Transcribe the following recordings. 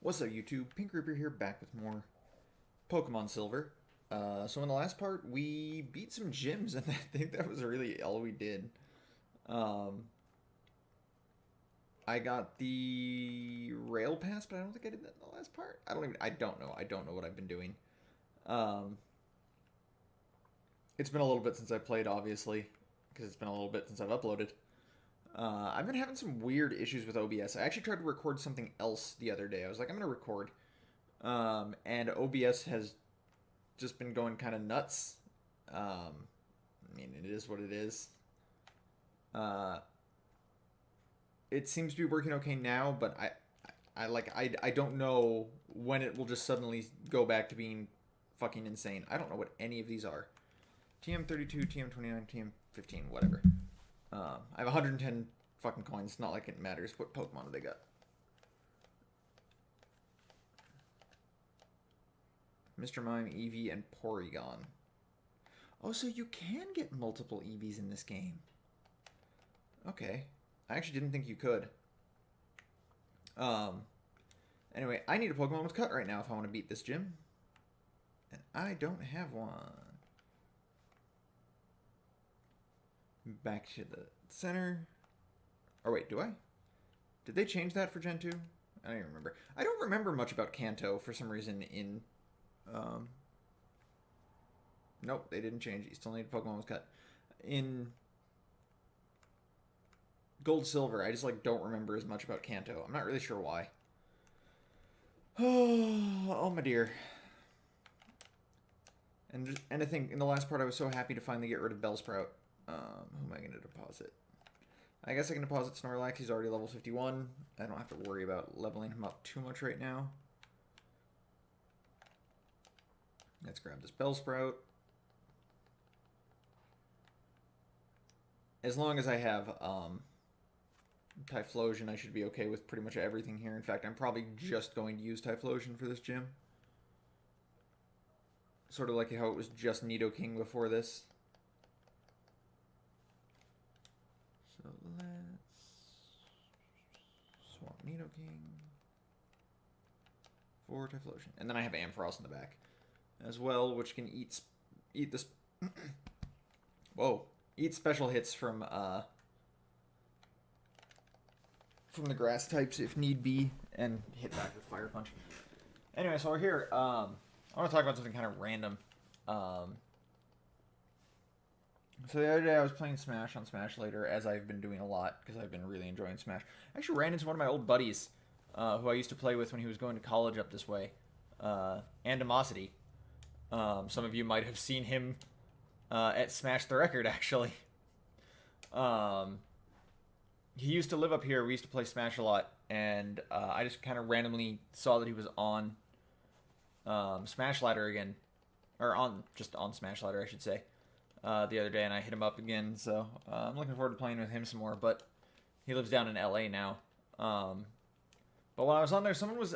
What's up, YouTube? Pink Reaper here, back with more Pokemon Silver. So in the last part, we beat some gyms, and I think that was really all we did. Um, I got the Rail Pass, but I don't think I did that in the last part. I don't know. I don't know what I've been doing. Um, it's been a little bit since I played, obviously, because it's been a little bit since I've uploaded. I've been having some weird issues with OBS. I actually tried to record something else the other day. I was like, I'm going to record. And OBS has just been going kind of nuts. I mean, it is what it is. It seems to be working okay now, but I don't know when it will just suddenly go back to being fucking insane. I don't know what any of these are. TM32, TM29, TM15, whatever. I have 110 fucking coins. It's not like it matters. What Pokemon do they got? Mr. Mime, Eevee, and Porygon. Oh, so you can get multiple Eevees in this game. Okay. I actually didn't think you could. Anyway, I need a Pokemon with Cut right now if I want to beat this gym. And I don't have one. Back to the center. Or wait, do I? Did they change that for Gen 2? I don't even remember. I don't remember much about Kanto for some reason in... Nope, they didn't change it. You still need a Pokemon with Cut. In Gold Silver, I just don't remember as much about Kanto. I'm not really sure why. Oh my dear. And I think in the last part I was so happy to finally get rid of Bellsprout. Who am I going to deposit? I guess I can deposit Snorlax. He's already level 51. I don't have to worry about leveling him up too much right now. Let's grab this Bellsprout. As long as I have Typhlosion, I should be okay with pretty much everything here. In fact, I'm probably just going to use Typhlosion for this gym. Sort of like how it was just Nidoking before this. So let's swap Nidoking for Typhlosion. And then I have Ampharos in the back as well, which can eat this. Whoa. Eat special hits from the grass types if need be, and hit back with Fire Punch. Anyway, so we're here. I want to talk about something kind of random. So the other day I was playing Smash on Smash Later, as I've been doing a lot, because I've been really enjoying Smash. I actually ran into one of my old buddies, who I used to play with when he was going to college up this way, Animosity. Some of you might have seen him at Smash the Record, actually. He used to live up here. We used to play Smash a lot, and I just kind of randomly saw that he was on Smash Ladder again, or just on Smash Ladder, I should say, the other day, and I hit him up again. So I'm looking forward to playing with him some more. But he lives down in LA now. But when I was on there, someone was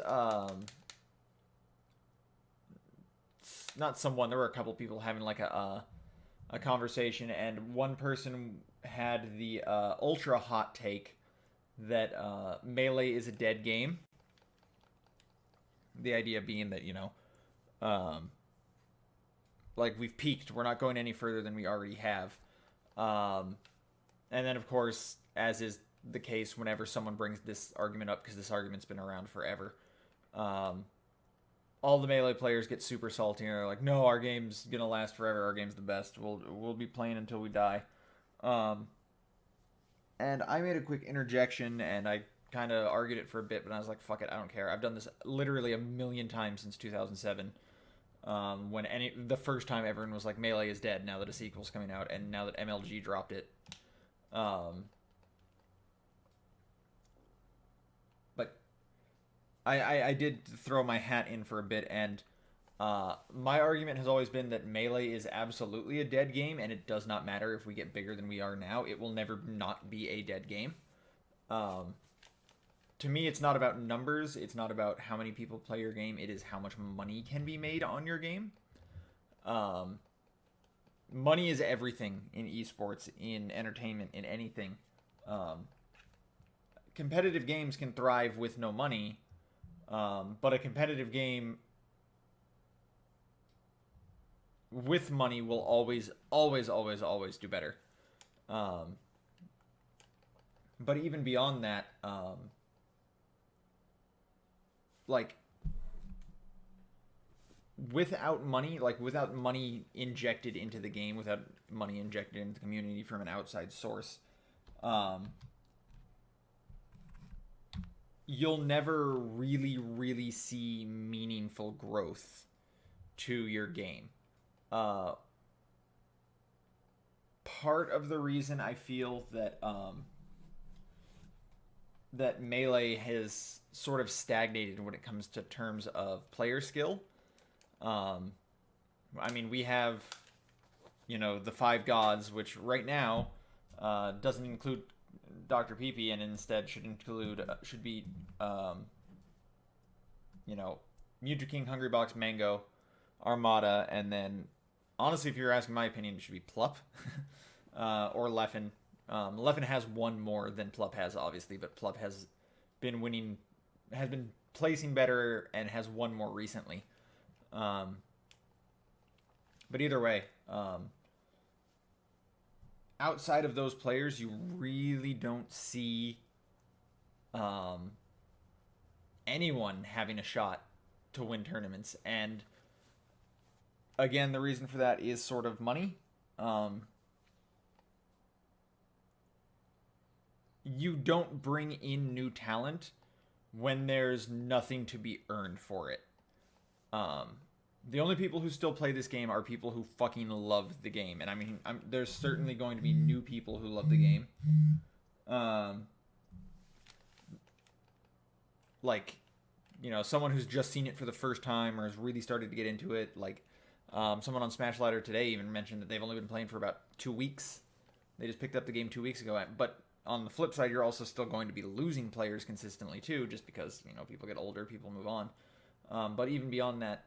not someone. There were a couple people having like a conversation, and one person had the ultra hot take that Melee is a dead game. The idea being that, we've peaked. We're not going any further than we already have. And then, of course, as is the case whenever someone brings this argument up, because this argument's been around forever, all the Melee players get super salty and they're like, no, our game's gonna last forever. Our game's the best. We'll be playing until we die. And I made a quick interjection, and I kind of argued it for a bit, but I was like, fuck it, I don't care. I've done this literally a million times since 2007. When the first time everyone was like, Melee is dead now that a sequel's coming out, and now that MLG dropped it. But I did throw my hat in for a bit, and my argument has always been that Melee is absolutely a dead game, and it does not matter if we get bigger than we are now. It will never not be a dead game. To me, it's not about numbers. It's not about how many people play your game. It is how much money can be made on your game. Money is everything in esports, in entertainment, in anything. Competitive games can thrive with no money. But a competitive game with money will always, always, always, always do better. Um, but even beyond that, like without money injected into the game, without money injected into the community from an outside source, um, you'll never really, really see meaningful growth to your game. Uh, Part of the reason I feel that Melee has sort of stagnated when it comes to terms of player skill. Um, I mean, we have, the five gods, which right now doesn't include Dr. Peepee, and instead should be, you know, Mewtwo King, Hungrybox, Mango, Armada, and then honestly, if you're asking my opinion, it should be Plup or Leffen. Leffen has one more than Plup has, obviously, but Plup has been placing better and has one more recently. But either way, outside of those players, you really don't see anyone having a shot to win tournaments. And again, the reason for that is sort of money. You don't bring in new talent when there's nothing to be earned for it. The only people who still play this game are people who fucking love the game. And I mean, there's certainly going to be new people who love the game. Like, someone who's just seen it for the first time or has really started to get into it. Like, someone on Smash Ladder today even mentioned that they've only been playing for about 2 weeks. They just picked up the game 2 weeks ago. But on the flip side, you're also still going to be losing players consistently too, just because people get older, people move on. But even beyond that,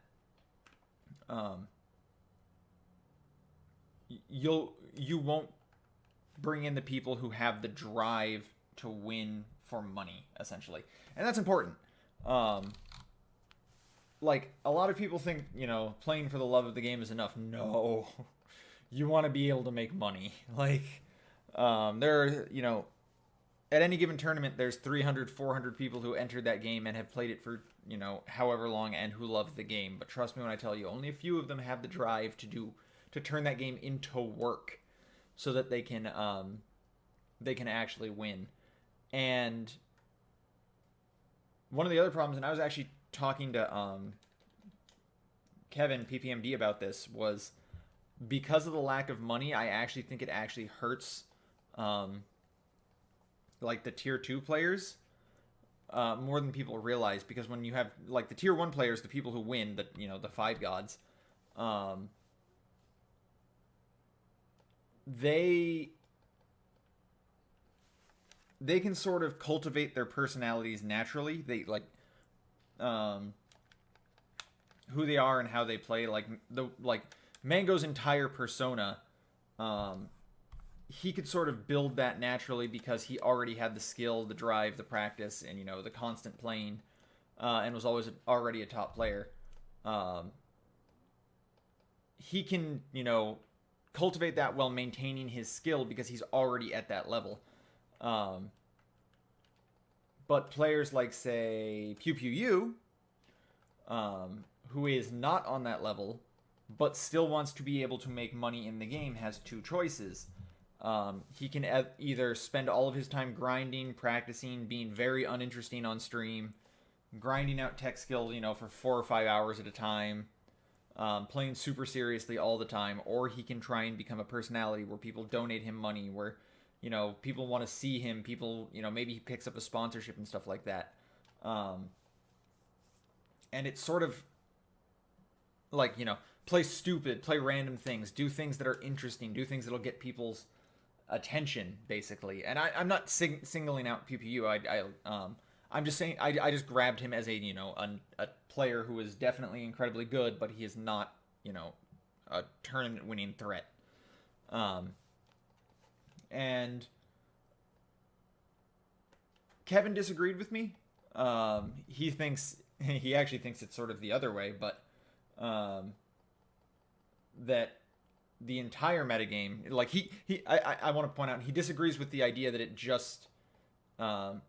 you won't bring in the people who have the drive to win for money, essentially, and that's important. Like, a lot of people think playing for the love of the game is enough. No, you want to be able to make money. Like, there are at any given tournament, there's 300, 400 people who entered that game and have played it for, however long and who love the game. But trust me when I tell you, only a few of them have the drive to turn that game into work so that they can actually win. And one of the other problems, and I was actually talking to Kevin, PPMD, about this, was because of the lack of money, I actually think it actually hurts like the tier 2 players more than people realize, because when you have like the tier 1 players, the people who win, the five gods, they can sort of cultivate their personalities naturally. They like who they are and how they play. Like Mango's entire persona, he could sort of build that naturally because he already had the skill, the drive, the practice, and the constant playing, and was always already a top player. He can cultivate that while maintaining his skill because he's already at that level. But players like, say, Pew Pew You, who is not on that level but still wants to be able to make money in the game, has two choices. He can either spend all of his time grinding, practicing, being very uninteresting on stream, grinding out tech skills, for 4 or 5 hours at a time, playing super seriously all the time, or he can try and become a personality where people donate him money, where, people want to see him, people, maybe he picks up a sponsorship and stuff like that. And it's sort of like, play stupid, play random things, do things that are interesting, do things that'll get people's attention, basically. And I'm not singling out PPU. I'm just saying I just grabbed him as a player who is definitely incredibly good, but he is not a tournament winning threat. And Kevin disagreed with me. He thinks he actually thinks it's sort of the other way, but um, that the entire metagame, like I want to point out, he disagrees with the idea that it just um,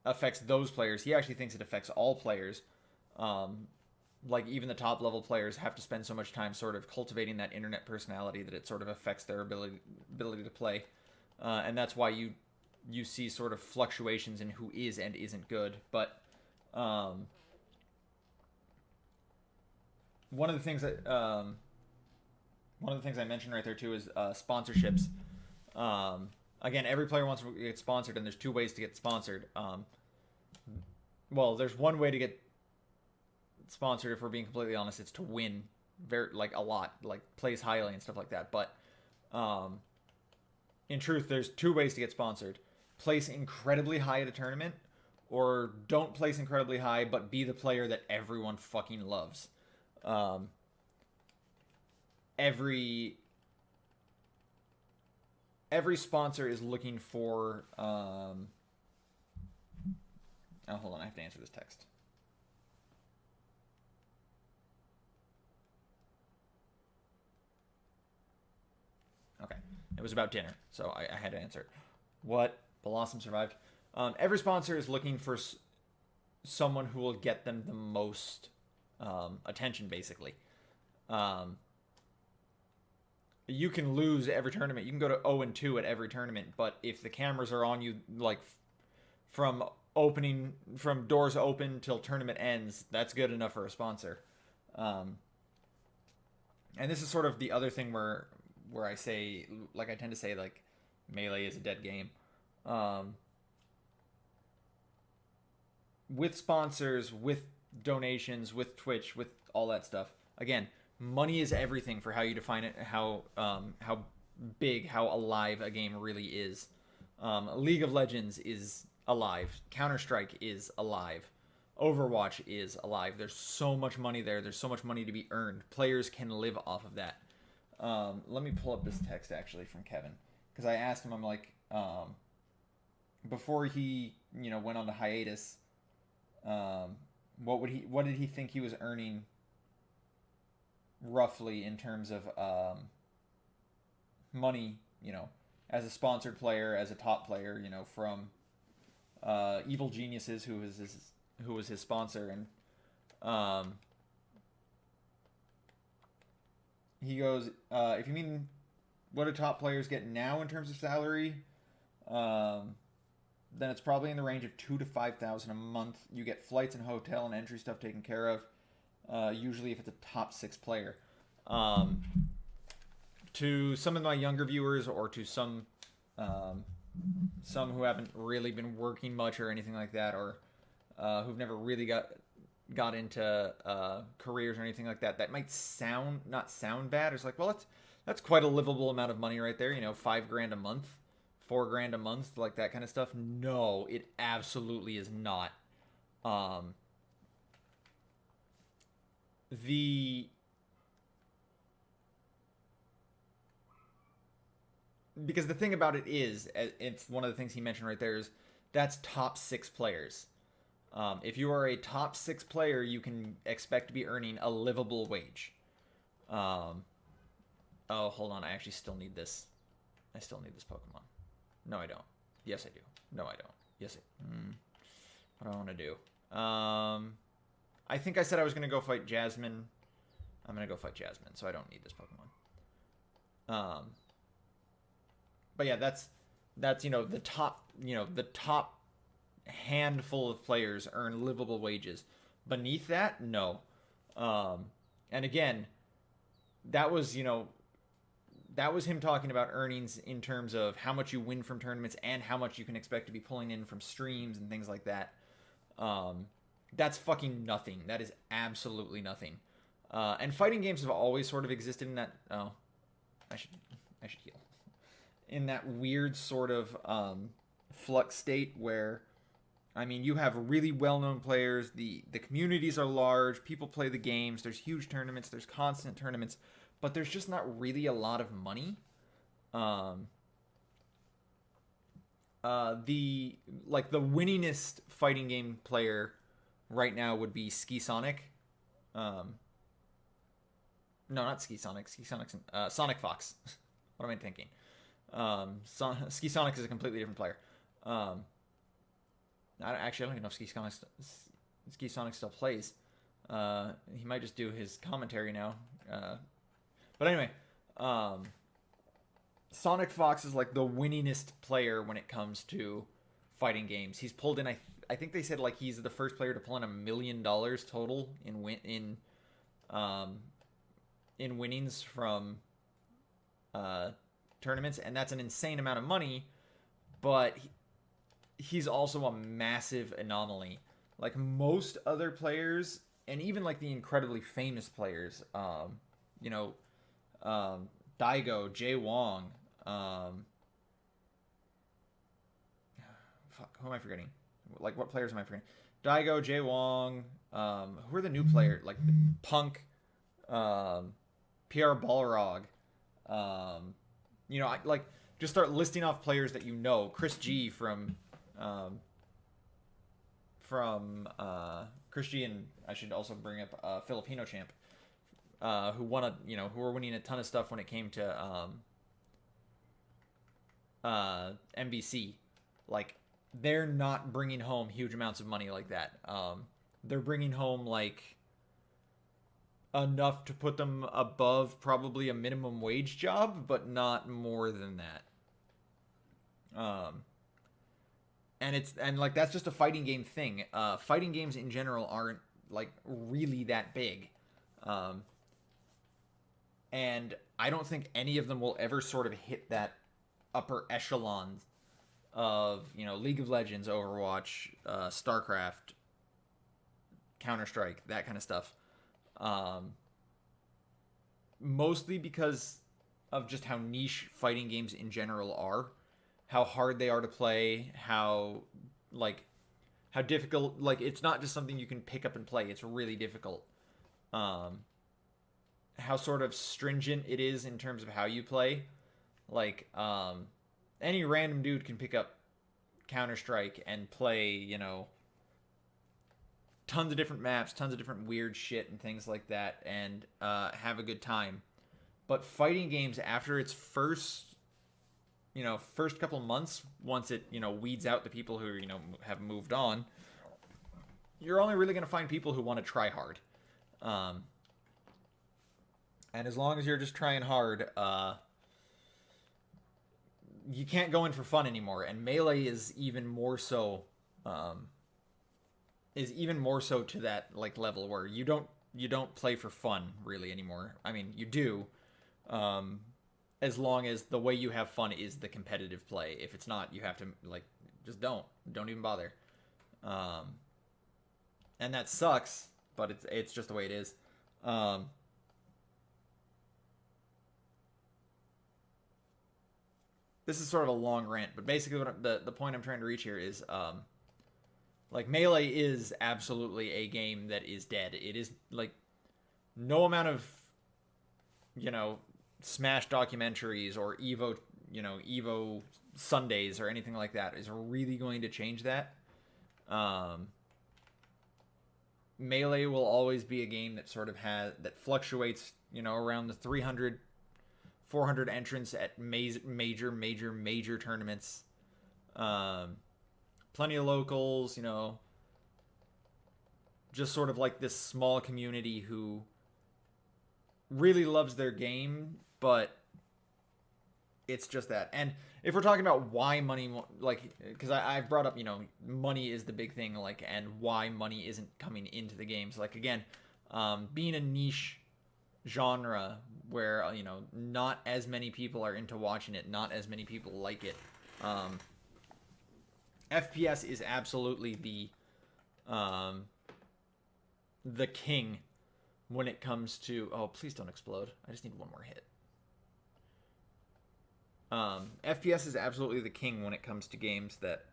affects those players. He actually thinks it affects all players. Um, like even the top level players have to spend so much time sort of cultivating that internet personality that it sort of affects their ability to play, and that's why you see sort of fluctuations in who is and isn't good. But um, one of the things that one of the things I mentioned right there too is sponsorships. Again, every player wants to get sponsored, and there's two ways to get sponsored. Well, there's one way to get sponsored. If we're being completely honest, it's to win like a lot, like plays highly and stuff like that. But in truth, there's two ways to get sponsored: place incredibly high at a tournament, or don't place incredibly high, but be the player that everyone fucking loves. Um, every sponsor is looking for oh, hold on, I have to answer this text. Okay, it was about dinner, so I had to answer it. What? Blossom survived. Every sponsor is looking for someone who will get them the most attention, basically. Um, you can lose every tournament. You can go to 0-2 at every tournament, but if the cameras are on you, like from doors open till tournament ends, that's good enough for a sponsor. Um, and this is sort of the other thing where I say, like I tend to say, like Melee is a dead game. Um, with sponsors, with donations, with Twitch, with all that stuff. Again, money is everything for how you define it, how big, how alive a game really is. League of Legends is alive. Counter-Strike is alive. Overwatch is alive. There's so much money there. There's so much money to be earned. Players can live off of that. Let me pull up this text actually from Kevin, because I asked him, I'm like, before he went on to hiatus, what did he think he was earning roughly in terms of money, as a sponsored player, as a top player, from Evil Geniuses, who was his sponsor, and he goes, if you mean what do top players get now in terms of salary, then it's probably in the range of $2,000 to $5,000 a month. You get flights and hotel and entry stuff taken care of. Usually, if it's a top 6 player. To some of my younger viewers, or to some who haven't really been working much or anything like that, or who've never really got into careers or anything like that, that might not sound bad. It's like, well, that's quite a livable amount of money right there. $5,000 a month, $4,000 a month, like that kind of stuff. No, it absolutely is not. Because the thing about it is, it's one of the things he mentioned right there, is that's top 6 players. If you are a top 6 player, you can expect to be earning a livable wage. Oh, hold on. I actually still need this. I still need this Pokemon. No, I don't. Yes, I do. No, I don't. Yes, what do I want to do? I think I said I was going to go fight Jasmine. I'm going to go fight Jasmine, so I don't need this Pokemon. But yeah, that's the top handful of players earn livable wages. Beneath that, no. And again, that was him talking about earnings in terms of how much you win from tournaments and how much you can expect to be pulling in from streams and things like that. That's fucking nothing. That is absolutely nothing. And fighting games have always sort of existed in that. Oh, I should heal. In that weird sort of flux state where, I mean, you have really well-known players. The communities are large. People play the games. There's huge tournaments. There's constant tournaments. But there's just not really a lot of money. The winningest fighting game player right now would be Ski Sonic. Um, no, not Ski Sonic. Ski Sonic's Sonic Fox. What am I thinking? Ski Sonic is a completely different player. Um, I don't even know if Ski Sonic still plays. He might just do his commentary now. But anyway, um, Sonic Fox is like the winningest player when it comes to fighting games. He's pulled in. I think they said like he's the first player to pull in $1 million total in winnings from tournaments, and that's an insane amount of money. But he's also a massive anomaly. Like most other players, and even like the incredibly famous players, Daigo, Jay Wong, who am I forgetting? Like what players am I forgetting? Daigo, Jay Wong, who are the new players? Like Punk, PR Balrog, like just start listing off players that you know. Chris G from Chris G, and I should also bring up Filipino champ, who were winning a ton of stuff when it came to MBC. Like they're not bringing home huge amounts of money like that. They're bringing home like enough to put them above probably a minimum wage job, but not more than that. And like that's just a fighting game thing. Fighting games in general aren't like really that big. And I don't think any of them will ever sort of hit that upper echelon of, League of Legends, Overwatch, StarCraft, Counter-Strike, that kind of stuff. Mostly because of just how niche fighting games in general are, how hard they are to play, how difficult, like it's not just something you can pick up and play. It's really difficult. How sort of stringent it is in terms of how you play. Like, any random dude can pick up Counter-Strike and play, tons of different maps, tons of different weird shit and things like that, and have a good time. But fighting games, after its first couple months, once it, weeds out the people who, have moved on, you're only really going to find people who want to try hard. And as long as you're just trying hard, you can't go in for fun anymore. And Melee is even more so, to that like level where you don't play for fun really anymore. I mean, you do, as long as the way you have fun is the competitive play. If it's not, you have to like just don't even bother. And that sucks, but it's just the way it is. This is sort of a long rant, but basically what the point I'm trying to reach here is, like Melee is absolutely a game that is dead. It is like no amount of, Smash documentaries or Evo Sundays or anything like that is really going to change that. Melee will always be a game that sort of that fluctuates, around the 300, 400 entrants at major tournaments. Plenty of locals, just sort of like this small community who really loves their game, but it's just that. And if we're talking about why money, like, because I've brought up, money is the big thing, like, and why money isn't coming into the games. Like, again, being a niche genre where, not as many people are into watching it, not as many people like it. FPS is absolutely the king when it comes to... Oh, please don't explode. I just need one more hit. FPS is absolutely the king when it comes to games that,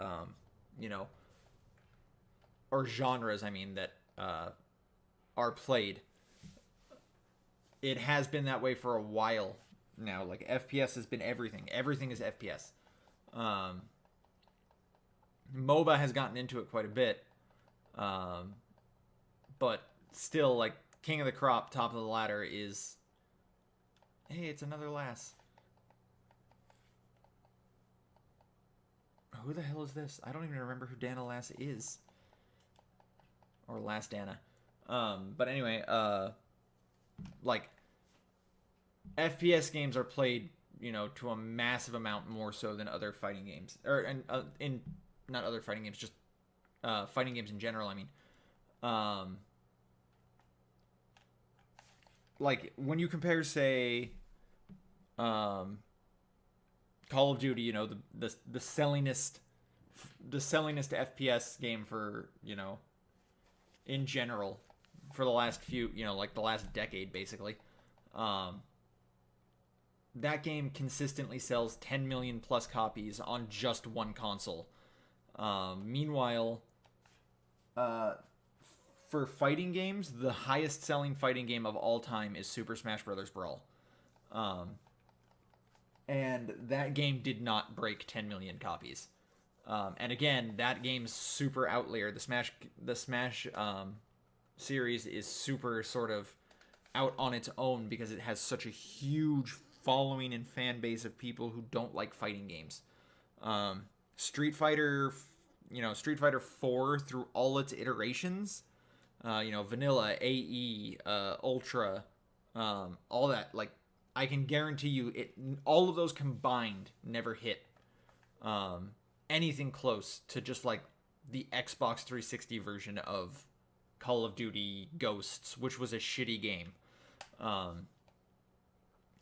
or genres, I mean, that are played. It has been that way for a while now. Like, FPS has been everything. Everything is FPS. MOBA has gotten into it quite a bit. but still, like, king of the crop, top of the ladder is... Hey, it's another lass. Who the hell is this? I don't even remember who Dana Lass is. Or Lass Dana. But anyway, like, FPS games are played, you know, to a massive amount more so than other fighting games. Or, in not other fighting games, just fighting games in general, I mean. Like, when you compare, say, Call of Duty, you know, the sellingest FPS game for, you know, in general, for the last few, you know, like the last decade, basically. That game consistently sells 10 million plus copies on just one console. Meanwhile, for fighting games, the highest selling fighting game of all time is Super Smash Bros. Brawl. And that game did not break 10 million copies. And again, that game's super outlier. The Smash series is super sort of out on its own because it has such a huge following and fan base of people who don't like fighting games. Street Fighter 4 through all its iterations, you know, Vanilla, AE, Ultra, all that, like, I can guarantee you all of those combined never hit anything close to just like the Xbox 360 version of Call of Duty Ghosts, which was a shitty game.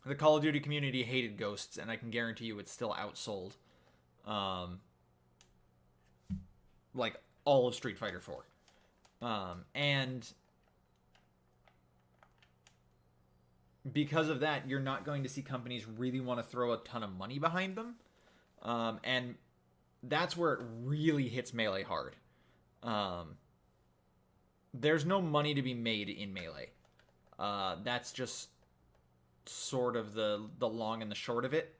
The Call of Duty community hated Ghosts, and I can guarantee you it's still outsold like all of Street Fighter 4. And because of that, you're not going to see companies really want to throw a ton of money behind them. And that's where it really hits Melee hard. There's no money to be made in Melee. That's just sort of the long and the short of it.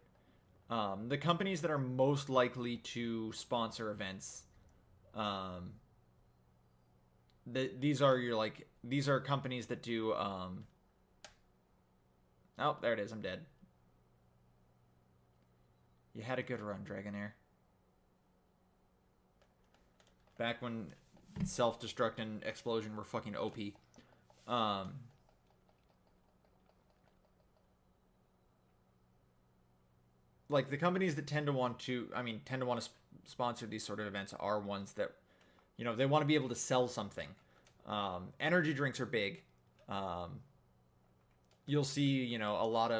The companies that are most likely to sponsor events, these are companies that do... Oh, there it is. I'm dead. You had a good run, Dragonair. Back when self-destruct and explosion were fucking OP. Like, the companies that tend to want to sponsor these sort of events are ones that, you know, they want to be able to sell something. Energy drinks are big. You'll see, you know, a lot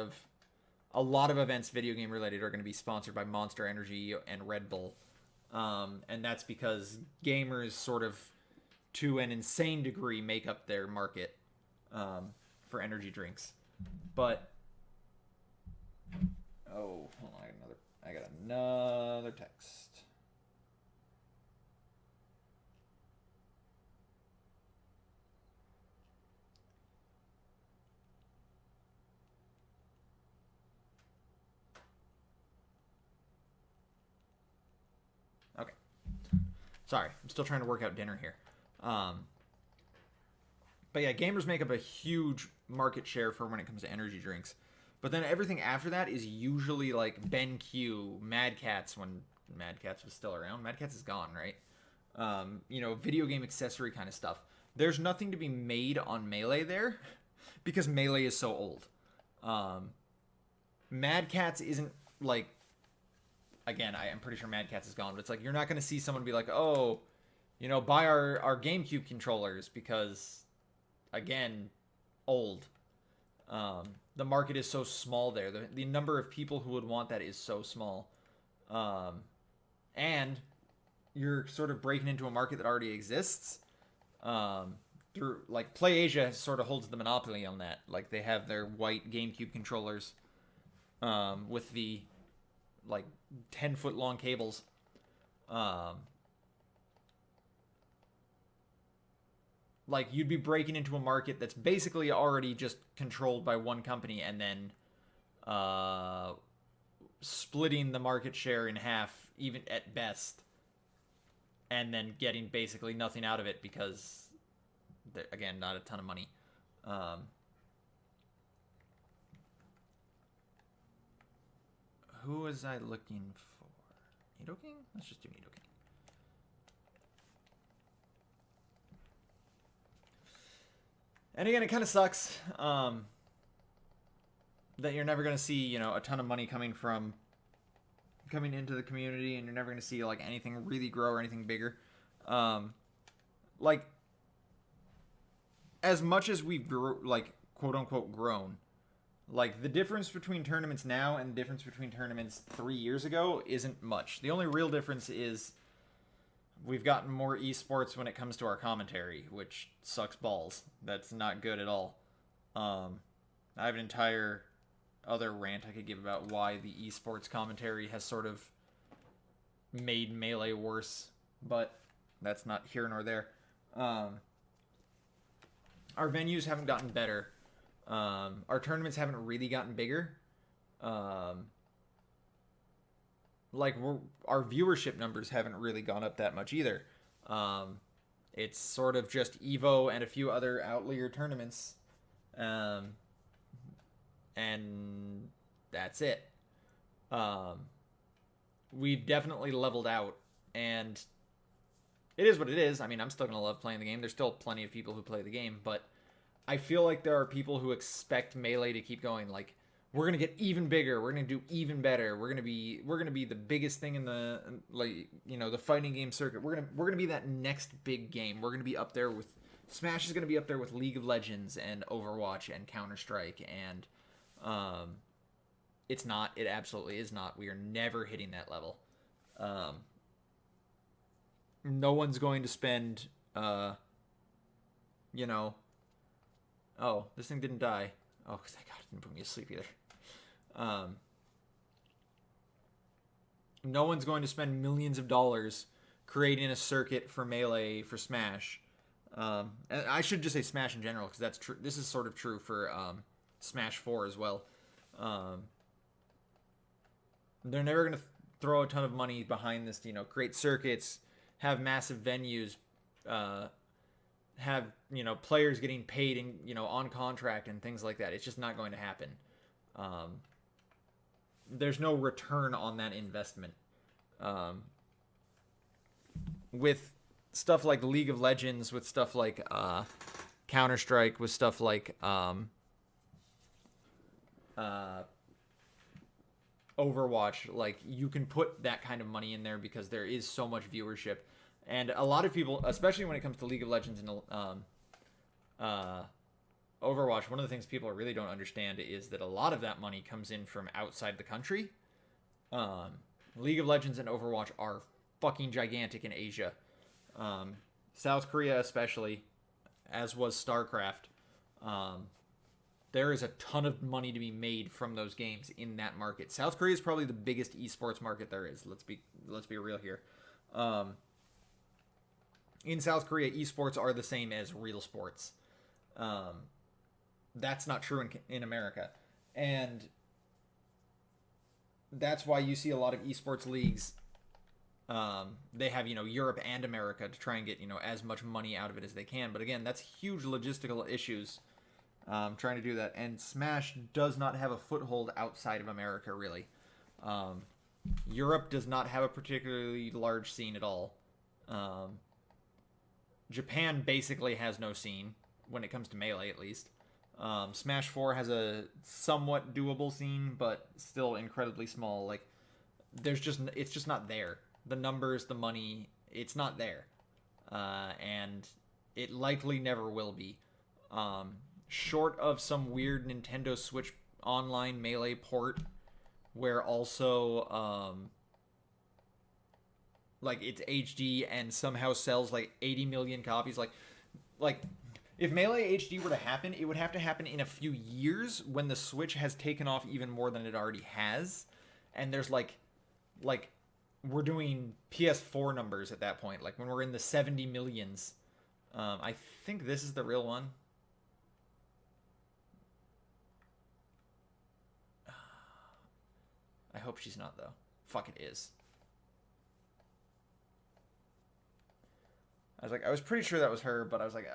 of events video game related are going to be sponsored by Monster Energy and Red Bull. And that's because gamers sort of, to an insane degree, make up their market for energy drinks. But hold on, I got another text. Okay. Sorry, I'm still trying to work out dinner here. But yeah, gamers make up a huge market share for when it comes to energy drinks. But then everything after that is usually like BenQ, Mad Catz, when Mad Catz was still around. Mad Catz is gone, right? You know, video game accessory kind of stuff. There's nothing to be made on Melee there because Melee is so old. Mad Catz isn't like... Again, I'm pretty sure Mad Catz is gone, but it's like you're not going to see someone be like, oh, you know, buy our GameCube controllers because, again, old. The market is so small there. The number of people who would want that is so small. And you're sort of breaking into a market that already exists. Through, like, PlayAsia sort of holds the monopoly on that. Like, they have their white GameCube controllers with the, like, 10-foot long cables. Like, you'd be breaking into a market that's basically already just controlled by one company and then splitting the market share in half, even at best, and then getting basically nothing out of it because again, not a ton of money. Who was I looking for? Nidoking? Let's just do Nidoking. And again, it kind of sucks that you're never going to see, a ton of money coming into the community, and you're never going to see like anything really grow or anything bigger. Like, as much as we've like quote unquote grown, like the difference between tournaments now and the difference between tournaments 3 years ago isn't much. The only real difference is we've gotten more esports when it comes to our commentary, which sucks balls. That's not good at all. I have an entire other rant I could give about why the esports commentary has sort of made Melee worse, but that's not here nor there. Our venues haven't gotten better. Our tournaments haven't really gotten bigger. Our viewership numbers haven't really gone up that much either. It's sort of just Evo and a few other outlier tournaments. And that's it. We've definitely leveled out, and it is what it is. I mean, I'm still going to love playing the game. There's still plenty of people who play the game, but I feel like there are people who expect Melee to keep going. Like, we're gonna get even bigger. We're gonna do even better. We're gonna be the biggest thing in the the fighting game circuit. We're gonna be that next big game. We're gonna be up there with Smash is gonna be up there with League of Legends and Overwatch and Counter-Strike, and it's not. It absolutely is not. We are never hitting that level. No one's going to spend Oh, this thing didn't die. Oh, thank God, it didn't put me to sleep either. No one's going to spend millions of dollars creating a circuit for Melee for Smash. And I should just say Smash in general, because that's true. This is sort of true for Smash 4 as well. They're never going to throw a ton of money behind this, create circuits, have massive venues, have players getting paid and on contract and things like that. It's just not going to happen. There's no return on that investment. With stuff like League of Legends, with stuff like Counter-Strike, with stuff like Overwatch, like, you can put that kind of money in there because there is so much viewership. And a lot of people, especially when it comes to League of Legends and Overwatch, one of the things people really don't understand is that a lot of that money comes in from outside the country. League of Legends and Overwatch are fucking gigantic in Asia. South Korea especially, as was StarCraft. There is a ton of money to be made from those games in that market. South Korea is probably the biggest esports market there is. Let's be real here. In South Korea, esports are the same as real sports. That's not true in America. And that's why you see a lot of esports leagues. They have, Europe and America to try and get, as much money out of it as they can. But again, that's huge logistical issues trying to do that. And Smash does not have a foothold outside of America, really. Europe does not have a particularly large scene at all. Japan basically has no scene when it comes to Melee, at least. Smash 4 has a somewhat doable scene, but still incredibly small. Like, it's just not there. The numbers, the money, it's not there. And it likely never will be. Short of some weird Nintendo Switch Online Melee port, where also, like, it's HD and somehow sells like 80 million copies. Like if Melee HD were to happen, it would have to happen in a few years when the Switch has taken off even more than it already has. And there's like we're doing PS4 numbers at that point, like when we're in the 70 millions. I think this is the real one. I hope she's not, though. Fuck, it is. I was pretty sure that was her, but I was like,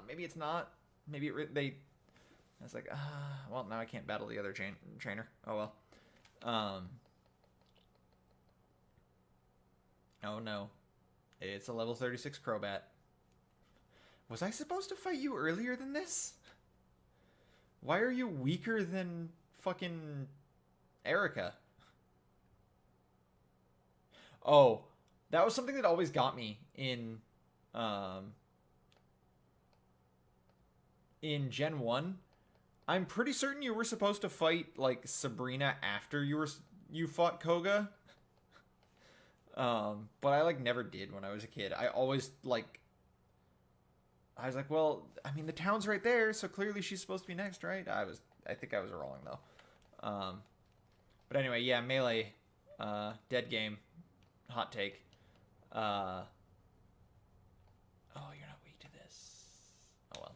maybe it's not. Maybe they. I was like, well, now I can't battle the other trainer. Oh well. Oh no, it's a level 36 Crobat. Was I supposed to fight you earlier than this? Why are you weaker than fucking Erica? Oh, that was something that always got me um, in Gen 1. I'm pretty certain you were supposed to fight like Sabrina after you fought Koga. But I like never did when I was a kid. I was like, well, I mean the town's right there, so clearly she's supposed to be next, right? I think I was wrong though. But anyway, yeah, Melee, dead game, hot take. Oh, you're not weak to this. Oh well.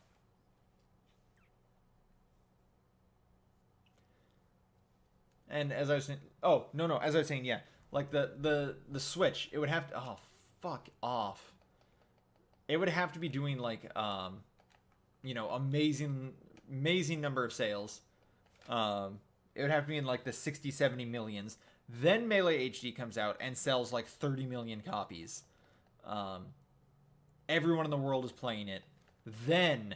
And as I was saying, oh no, as I was saying, yeah, like the Switch, it would have to. Oh, fuck off. It would have to be doing like amazing number of sales. It would have to be in like the 60, 70 millions. Then Melee HD comes out and sells like 30 million copies. Um, Everyone in the world is playing it. Then,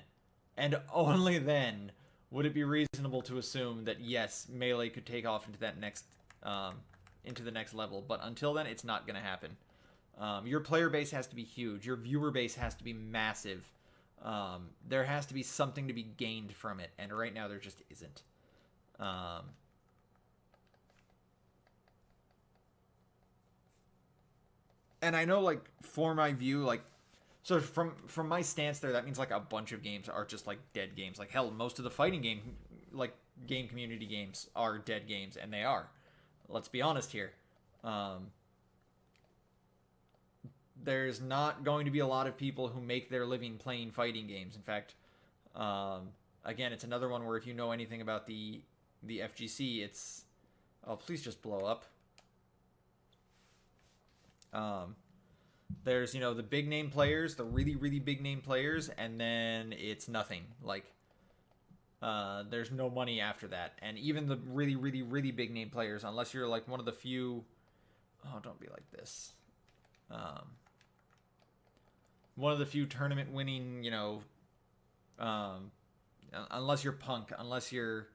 and only then, would it be reasonable to assume that yes, Melee could take off into the next level. But until then, it's not going to happen. Your player base has to be huge. Your viewer base has to be massive. There has to be something to be gained from it, and right now there just isn't. And I know, like, for my view, like, so from my stance there, that means like a bunch of games are just like dead games. Like hell, most of the fighting game community games are dead games, and they are. Let's be honest here. Um, there's not going to be a lot of people who make their living playing fighting games. In fact, again, it's another one where if you know anything about the FGC, it's please just blow up. There's the big name players, the really big name players, and then it's nothing. Like there's no money after that, and even the really big name players, unless you're like one of the few. Oh, don't be like this. One of the few tournament winning, unless you're Punk, unless you're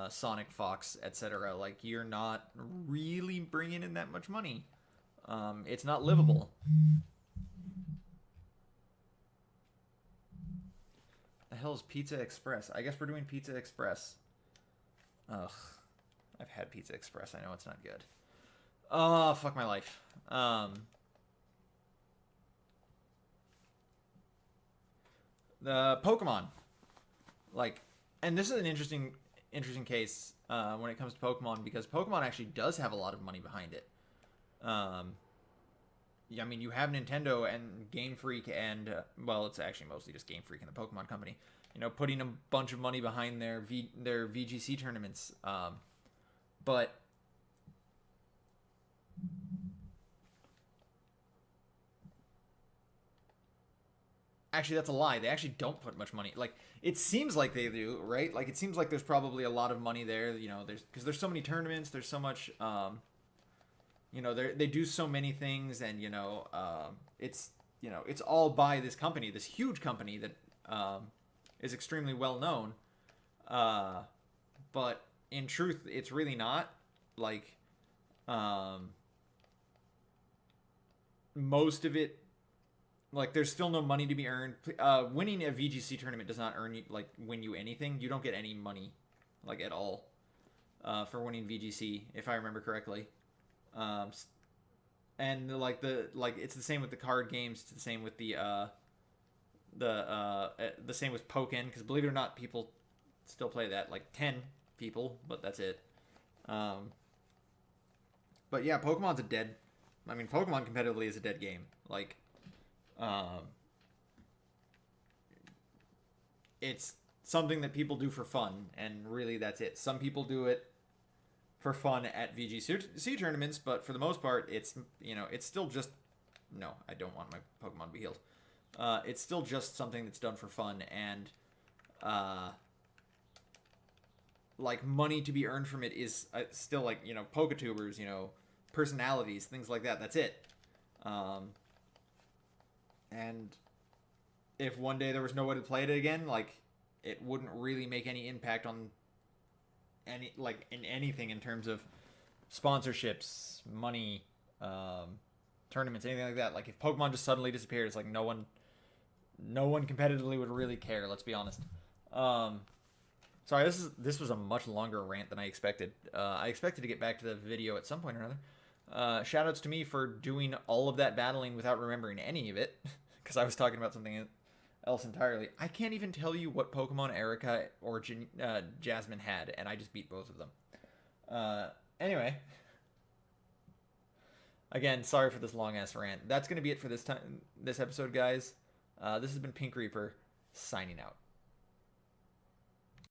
Sonic Fox, etc. Like you're not really bringing in that much money. It's not livable. The hell is Pizza Express? I guess we're doing Pizza Express. Ugh. I've had Pizza Express. I know it's not good. Oh, fuck my life. The Pokemon. Like, and this is an interesting case when it comes to Pokemon, because Pokemon actually does have a lot of money behind it. Yeah, I mean, you have Nintendo and Game Freak and, well, it's actually mostly just Game Freak and the Pokemon Company, putting a bunch of money behind their VGC tournaments. But actually, that's a lie. They actually don't put much money. Like, it seems like they do, right? Like, it seems like there's probably a lot of money there, because there's so many tournaments, there's so much, they do so many things, and it's all by this company, this huge company that is extremely well known. But in truth, it's really not. Like, most of it, like, there's still no money to be earned. Winning a VGC tournament does not win you anything. You don't get any money, like, at all, for winning VGC, if I remember correctly. And it's the same with the card games. It's the same with the same with Pokken, because believe it or not, people still play that. Like 10 people, but that's it. But yeah, Pokemon's Pokemon competitively is a dead game. Like, it's something that people do for fun, and really that's it. Some people do it for fun at VGC tournaments, but for the most part, it's still just, no, I don't want my Pokemon to be healed. It's still just something that's done for fun, and like money to be earned from it is still like, you know, Poketubers, you know, personalities, things like that. That's it. And if one day there was no way to play it again, like it wouldn't really make any impact on any, like, in anything in terms of sponsorships, money, tournaments, anything like that. Like if Pokemon just suddenly disappeared, it's like no one competitively would really care. Let's be honest. Sorry, this was a much longer rant than I expected. I expected to get back to the video at some point or another. Shoutouts to me for doing all of that battling without remembering any of it, because I was talking about something else entirely. I can't even tell you what Pokemon Erica or Jasmine had, and I just beat both of them. Anyway, again, sorry for this long ass rant. That's gonna be it for this episode, guys. This has been Pink Reaper signing out.